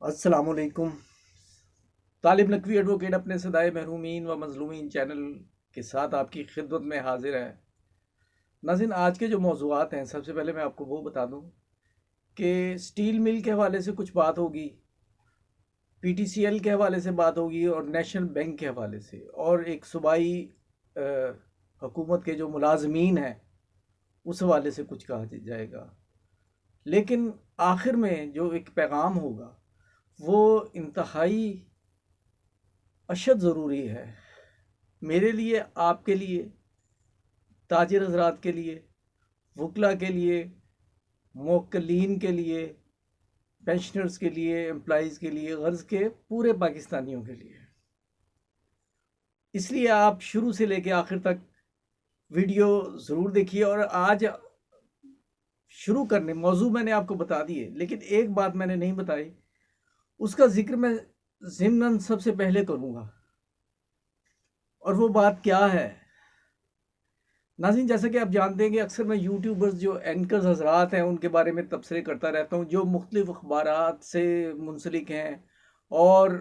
अस्सलामुअलैकुम। तालिब नकवी एडवोकेट अपने सदाए महरूमीन व मजलूमीन चैनल के साथ आपकी खिदमत में हाजिर है। नाज़रीन, आज के जो मौज़ूआत हैं, सबसे पहले मैं आपको वो बता दूं कि स्टील मिल के हवाले से कुछ बात होगी, पीटीसीएल के हवाले से बात होगी और नेशनल बैंक के हवाले से, और एक सूबाई हुकूमत के जो मुलाजमीन हैं उस हवाले से कुछ कहा जाएगा। लेकिन आखिर में जो एक पैगाम होगा वो इंतहाई अशद ज़रूरी है, मेरे लिए, आपके लिए, ताजिर हजरात के लिए, वकला के लिए, मोक्कलीन के लिए, पेंशनर्स के लिए, एम्प्लॉइज़ के लिए, गर्ज़ के पूरे पाकिस्तानियों के लिए। इसलिए आप शुरू से लेकर आखिर तक वीडियो ज़रूर देखिए। और आज शुरू करने मौजू मैंने आपको बता दिए, लेकिन एक बात मैंने नहीं बताई, उसका जिक्र मैं ज़िम्नन सबसे पहले करूँगा। और वो बात क्या है नाज़रीन? जैसा कि आप जानते हैं कि अक्सर मैं यूट्यूबर्स जो एंकर्स हजरात हैं उनके बारे में तबसरे करता रहता हूँ, जो मुख्तलिफ़ अखबारात से मुंसलिक हैं और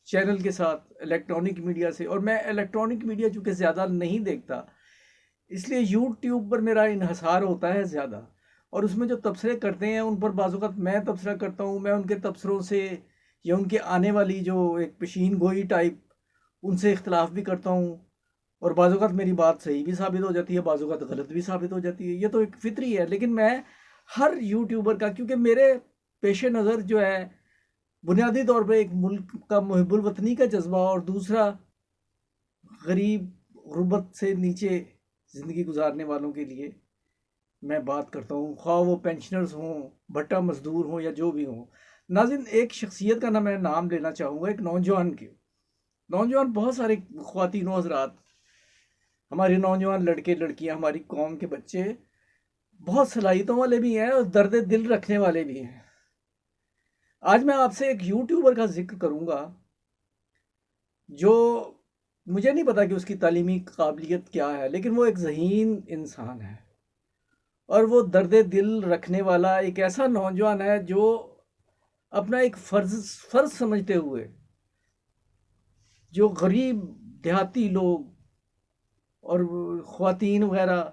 चैनल के साथ इलेक्ट्रॉनिक मीडिया से। और मैं इलेक्ट्रॉनिक मीडिया चूँकि ज़्यादा नहीं देखता, इसलिए यूट्यूब पर मेरा इन्हसार होता है ज़्यादा, और उसमें जो तबसरे करते हैं उन पर बाज़ मैं तबसरा करता हूँ। मैं उनके तबसरों से या उनके आने वाली जो एक पेशीन गोई टाइप, उनसे इख्तलाफ भी करता हूँ, और बाज़ मेरी बात सही भी साबित हो जाती है, बाज़ गलत भी साबित हो जाती है। ये तो एक फितरी है। लेकिन मैं हर यूट्यूबर का, क्योंकि मेरे पेश नज़र जो है बुनियादी तौर पर एक मुल्क का मुहिब्बुल वतनी का जज्बा, और दूसरा गरीब गुर्बत से नीचे ज़िंदगी गुजारने वालों के लिए मैं बात करता हूँ, ख्वाह वो पेंशनर्स हों, भट्टा मजदूर हों या जो भी हों। नाज़रीन, एक शख्सियत का मैं नाम लेना चाहूँगा, एक नौजवान के। नौजवान बहुत सारे ख्वातीन हज़रात, हमारे नौजवान लड़के लड़कियां, हमारी कौम के बच्चे बहुत सलाहियतों वाले भी हैं और दर्द दिल रखने वाले भी हैं। आज मैं आपसे एक यूट्यूबर का जिक्र करूंगा जो, मुझे नहीं पता कि उसकी तालीमी काबिलियत क्या है, लेकिन वो एक ज़हीन इंसान है और वो दर्द दिल रखने वाला एक ऐसा नौजवान है जो अपना एक फ़र्ज समझते हुए जो गरीब देहाती लोग और ख़वातीन वगैरह,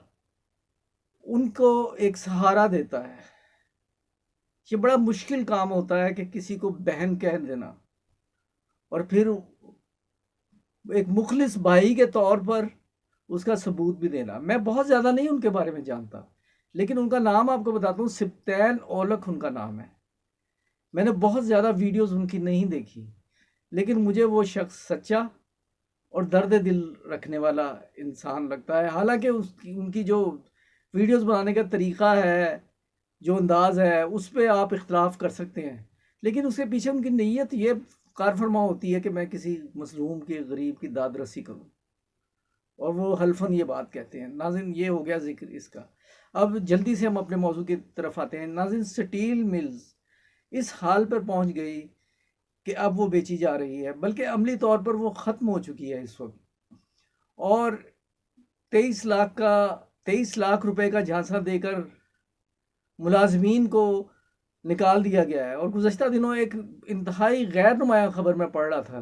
उनको एक सहारा देता है। ये बड़ा मुश्किल काम होता है कि किसी को बहन कह देना और फिर एक मुखलिस भाई के तौर पर उसका सबूत भी देना। मैं बहुत ज़्यादा नहीं उनके बारे में जानता, लेकिन उनका नाम आपको बताता हूँ, सिप्तैन ओलख उनका नाम है। मैंने बहुत ज़्यादा वीडियोस उनकी नहीं देखी, लेकिन मुझे वो शख्स सच्चा और दर्द दिल रखने वाला इंसान लगता है। हालांकि उसकी उनकी जो वीडियोस बनाने का तरीक़ा है, जो अंदाज़ है, उस पर आप इख्तलाफ कर सकते हैं, लेकिन उसके पीछे उनकी नीयत ये कार फरमा होती है कि मैं किसी मजलूम के, गरीब की दाद रसी करूँ, और वो हल्फन ये बात कहते हैं। नाज़रीन, ये हो गया जिक्र इसका। अब जल्दी से हम अपने मौजू की तरफ आते हैं। नाज़रीन, स्टील मिल्स इस हाल पर पहुंच गई कि अब वो बेची जा रही है, बल्कि अमली तौर पर वो ख़त्म हो चुकी है इस वक्त। और 23 लाख रुपए का झांसा देकर मुलाजमीन को निकाल दिया गया है। और गुज़श्ता दिनों एक इंतहाई गैर नुमाया खबर मैं पढ़ रहा था,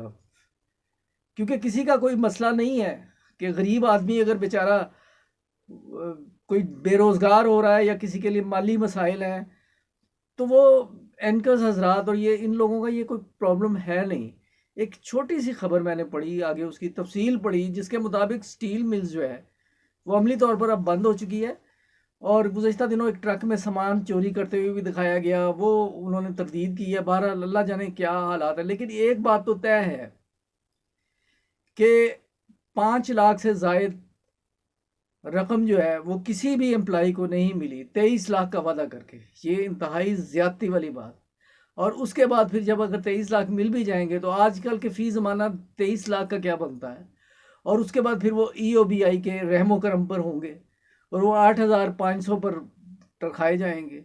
क्योंकि किसी का कोई मसला नहीं है कि गरीब आदमी अगर बेचारा कोई बेरोज़गार हो रहा है या किसी के लिए माली मसाइल हैं, तो वो एंकर्स हजरात और ये इन लोगों का ये कोई प्रॉब्लम है नहीं। एक छोटी सी खबर मैंने पढ़ी, आगे उसकी तफसील पढ़ी, जिसके मुताबिक स्टील मिल्स जो है वो अमली तौर पर अब बंद हो चुकी है। और गुज़श्ता दिनों एक ट्रक में सामान चोरी करते हुए भी दिखाया गया, वो उन्होंने तरदीद की है। बहरहाल अल्लाह जाने क्या हालात है, लेकिन एक बात तो तय है कि 5 लाख से जायद रकम जो है वो किसी भी एम्प्लॉय को नहीं मिली, 23 लाख का वादा करके। ये इंतहाई ज़्यादती वाली बात। और उसके बाद फिर जब अगर 23 लाख मिल भी जाएंगे तो आजकल के फ़ी ज़माना 23 लाख का क्या बनता है। और उसके बाद फिर वो EOBI के रहमो करम पर होंगे और वो 8,500 पर रखाए जाएंगे।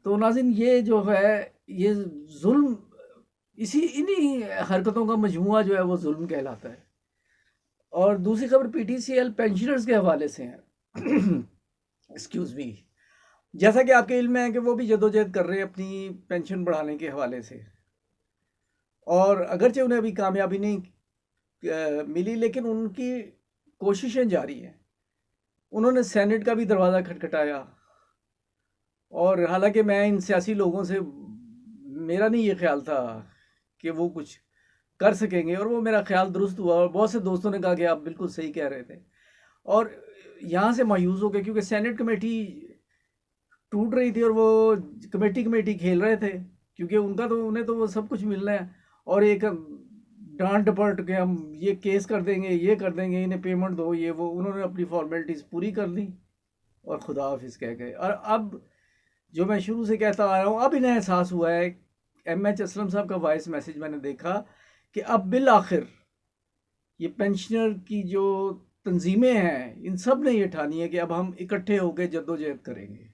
तो नाज़रीन, ये जो है ये जुल्म, इसी इन्हीं हरकतों का मजमुआ जो है वो जुल्म कहलाता है। और दूसरी खबर PTCL पेंशनर्स के हवाले से है। Excuse me. जैसा कि आपके इल्म में है कि वो भी जदोजहद कर रहे हैं अपनी पेंशन बढ़ाने के हवाले से, और अगरचे उन्हें अभी कामयाबी नहीं मिली, लेकिन उनकी कोशिशें जारी हैं। उन्होंने सेनेट का भी दरवाज़ा खटखटाया, और हालांकि मैं इन सियासी लोगों से, मेरा नहीं ये ख्याल था कि वो कुछ कर सकेंगे, और वो मेरा ख्याल दुरुस्त हुआ, और बहुत से दोस्तों ने कहा कि आप बिल्कुल सही कह रहे थे। और यहाँ से मायूस हो गए क्योंकि सेनेट कमेटी टूट रही थी, और वो कमेटी कमेटी खेल रहे थे, क्योंकि उनका तो, उन्हें तो वो सब कुछ मिलना है। और एक डांट डपट के हम ये केस कर देंगे, ये कर देंगे, इन्हें पेमेंट दो, ये वो, उन्होंने अपनी फॉर्मेलिटीज़ पूरी कर ली और खुदा हाफिज़ कह गए। और अब जो मैं शुरू से कहता आ रहा हूँ, अब इन्हें एहसास हुआ है। एम.एच. असलम साहब का वॉइस मैसेज मैंने देखा कि अब बिल आखिर ये पेंशनर की जो तंजीमें हैं, इन सब ने ये ठानी है कि अब हम इकट्ठे होकर जद्दोजहद करेंगे,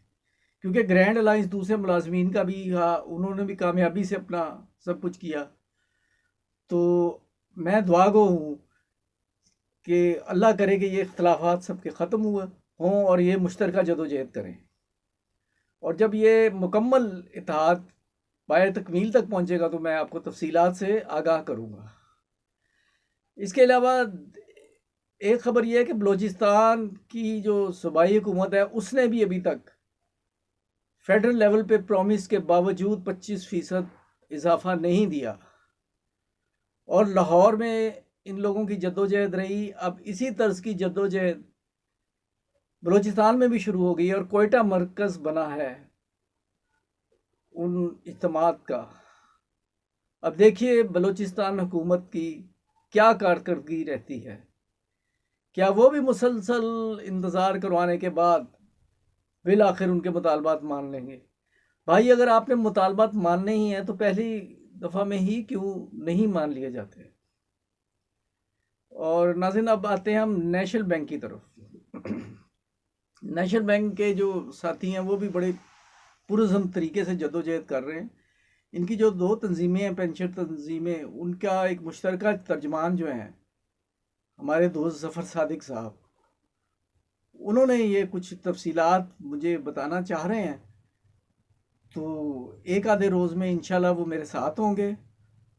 क्योंकि ग्रैंड अलायंस दूसरे मुलाजमीन का भी, हाँ, उन्होंने भी कामयाबी से अपना सब कुछ किया। तो मैं दुआ गो हूँ कि अल्लाह करे कि ये इख्तलाफात सबके ख़त्म हुए हों और ये मुश्तरका जदोजहद करें, और जब ये मुकम्मल इत्तेहाद बाय तकमील तक पहुँचेगा तो मैं आपको तफसीलात से आगाह करूँगा। इसके अलावा एक ख़बर यह है कि बलूचिस्तान की जो सूबाई हुकूमत है, उसने भी अभी तक फेडरल लेवल पे प्रॉमिस के बावजूद 25% इजाफा नहीं दिया, और लाहौर में इन लोगों की जद्दोजहद रही। अब इसी तर्ज की जद्दोजहद बलूचिस्तान में भी शुरू हो गई, और कोयटा मरकज़ बना है उन इज्तिमात का। अब देखिए बलूचिस्तान हुकूमत की क्या कारकर्दगी रहती है, क्या वो भी मुसलसल इंतज़ार करवाने के बाद बिल आखिर उनके मुतालबात मान लेंगे। भाई, अगर आपने मुतालबात मानने ही हैं तो पहली दफ़ा में ही क्यों नहीं मान लिए जाते। और नाज़रीन, अब आते हैं हम नेशनल बैंक की तरफ। नेशनल बैंक के जो साथी हैं वो भी बड़े पुरज़म तरीके से जद्दोजहद कर रहे हैं। इनकी जो दो तंजीमें हैं, पेंशन तंजीमें, उनका एक मुश्तरका तर्जमान जो है हमारे दोस्त ज़फ़र सादिक साहब, उन्होंने ये कुछ तफसीलात मुझे बताना चाह रहे हैं। तो एक आधे रोज़ में इंशाल्लाह वो मेरे साथ होंगे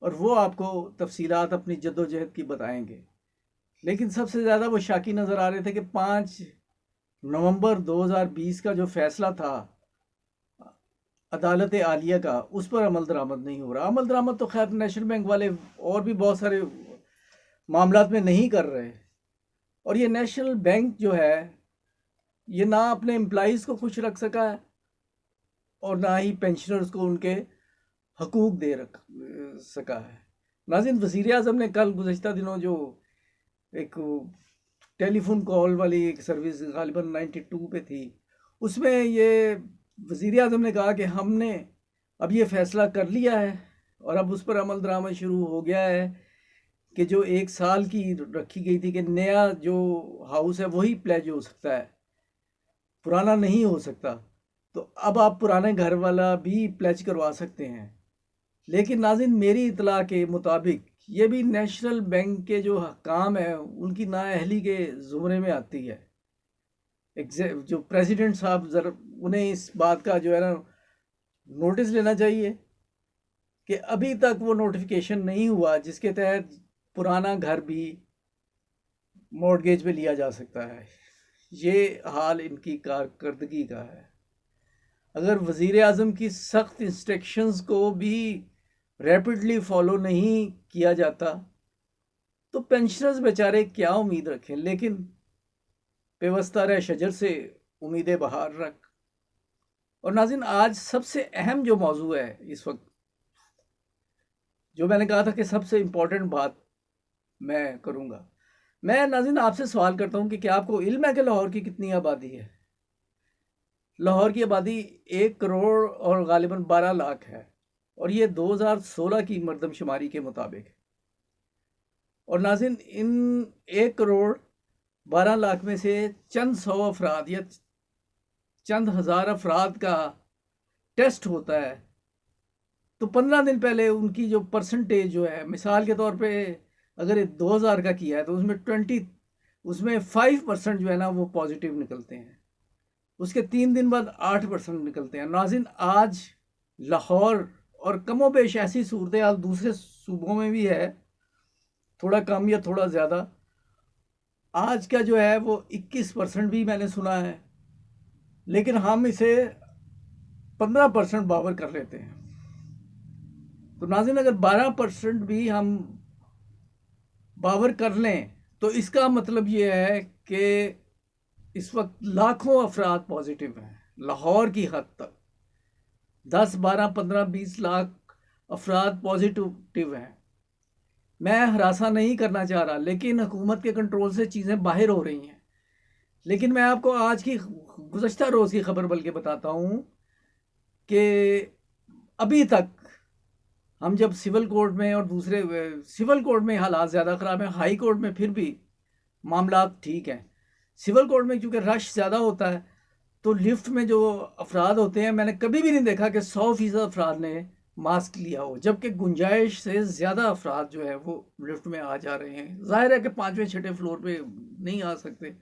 और वो आपको तफसीलात अपनी जद्दोजहद की बताएंगे। लेकिन सबसे ज़्यादा वो शाकी नज़र आ रहे थे कि 5 नवंबर 2020 का जो फ़ैसला था अदालत आलिया का, उस पर अमल दरामद नहीं हो रहा। अमल दरामद तो खैर नेशनल बैंक वाले और भी बहुत सारे मामलात में नहीं कर रहे। और ये नेशनल बैंक जो है, ये ना अपने एम्प्लॉइज़ को खुश रख सका है और ना ही पेंशनर्स को उनके हकूक़ दे रख सका है। नाज़रीन, वज़ीर आज़म ने कल गुज़श्ता दिनों जो एक टेलीफोन कॉल वाली एक सर्विस गालिबन 92 पे थी, उसमें ये वज़ीर आज़म ने कहा कि हमने अब ये फ़ैसला कर लिया है और अब उस पर अमल दरामद शुरू हो गया है कि जो 1 साल की रखी गई थी कि नया जो हाउस है वही प्लेज हो सकता है, पुराना नहीं हो सकता। तो अब आप पुराने घर वाला भी प्लेज करवा सकते हैं। लेकिन नाज़रीन, मेरी इतला के मुताबिक ये भी नेशनल बैंक के जो काम है उनकी नाअहली के ज़ुमरे में आती है। जो प्रेसिडेंट साहब, ज़रा उन्हें इस बात का जो है ना नोटिस लेना चाहिए कि अभी तक वो नोटिफिकेशन नहीं हुआ जिसके तहत पुराना घर भी मॉर्गेज पे लिया जा सकता है। ये हाल इनकी कारकर्दगी का है। अगर वज़ीर आज़म की सख्त इंस्ट्रक्शंस को भी रैपिडली फॉलो नहीं किया जाता तो पेंशनर्स बेचारे क्या उम्मीद रखें। लेकिन पेवस्ता रह शजर से उम्मीदें बहार रख। और नाज़रीन, आज सबसे अहम जो मौजू है इस वक्त, जो मैंने कहा था कि सबसे इम्पोर्टेंट बात मैं करूँगा, मैं नाज़रीन आपसे सवाल करता हूँ कि क्या आपको इल्म है कि लाहौर की कितनी आबादी है? लाहौर की आबादी 1 करोड़ और गालिबन 12 लाख है, और ये 2016 की मरदमशुमारी के मुताबिक। और नाज़रीन, इन 1 करोड़ 12 लाख में से चंद सौ अफराद या चंद हज़ार अफराद का टेस्ट होता है, तो 15 दिन पहले उनकी जो परसेंटेज जो है, मिसाल के तौर पे अगर 2000 का किया है तो उसमें 5% जो है ना वो पॉजिटिव निकलते हैं। उसके 3 दिन बाद 8% निकलते हैं। नाज़रीन, आज लाहौर और कमोबेश ऐसी सूरत हाल दूसरे सूबों में भी है, थोड़ा कम या थोड़ा ज़्यादा। आज का जो है वो 21% भी मैंने सुना है, लेकिन हम इसे 15% बावर कर लेते हैं। तो नाज़रीन, अगर 12% भी हम बावर कर लें तो इसका मतलब ये है कि इस वक्त लाखों अफराद पॉजिटिव हैं लाहौर की हद तक। 10, 12, 15, 20 लाख अफराद पॉजिटिव हैं। मैं हरासा नहीं करना चाह रहा, लेकिन हुकूमत के कंट्रोल से चीज़ें बाहर हो रही हैं। लेकिन मैं आपको आज की गुज़श्ता रोज़ की खबर बल्कि बताता हूँ कि अभी तक हम जब सिविल कोर्ट में और दूसरे सिविल कोर्ट में हालात ज़्यादा ख़राब हैं, हाई कोर्ट में फिर भी मामला ठीक हैं। सिविल कोर्ट में क्योंकि रश ज़्यादा होता है तो लिफ्ट में जो अफराद होते हैं, मैंने कभी भी नहीं देखा कि 100% अफराद ने मास्क लिया हो, जबकि गुंजाइश से ज़्यादा अफराद जो है वो लिफ्ट में आ जा रहे हैं। जाहिर है कि 5वें 6ठे फ्लोर पे नहीं आ सकते,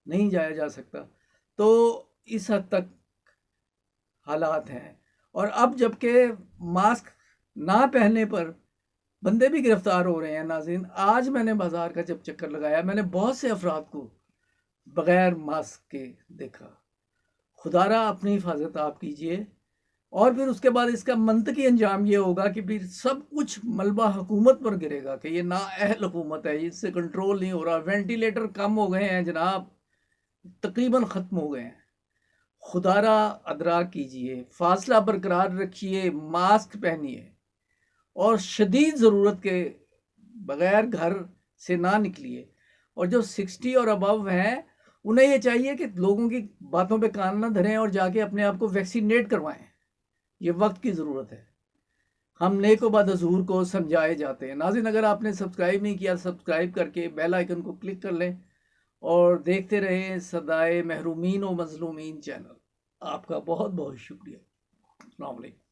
नहीं जाया जा सकता। तो इस हद तक हालात हैं। और अब जबकि मास्क ना पहनने पर बंदे भी गिरफ्तार हो रहे हैं। नाज़रीन, आज मैंने बाज़ार का जब चक्कर लगाया, मैंने बहुत से अफराद को बग़ैर मास्क के देखा। खुदारा अपनी हिफाजत आप कीजिए। और फिर उसके बाद इसका मंतकी अंजाम ये होगा कि फिर सब कुछ मलबा हुकूमत पर गिरेगा कि ये नाअहल हुकूमत है, इससे कंट्रोल नहीं हो रहा। वेंटिलेटर कम हो गए हैं जनाब, तकरीबन ख़त्म हो गए हैं। खुदारा अदराक कीजिए, फासला बरकरार रखिए, मास्क पहनिए और शदीद ज़रूरत के बग़ैर घर से ना निकलिए। और जो 60 और अबव हैं उन्हें ये चाहिए कि लोगों की बातों पे कान ना धरें और जाके अपने आप को वैक्सीनेट करवाएं। ये वक्त की ज़रूरत है। हम नेको बाद हजूर को समझाए जाते हैं। नाज़रीन, अगर आपने सब्सक्राइब नहीं किया, सब्सक्राइब करके बेल आइकन को क्लिक कर लें और देखते रहें सदाए महरूमीन व मज़लूमीन चैनल। आपका बहुत बहुत शुक्रिया। अस्सलाम वालेकुम।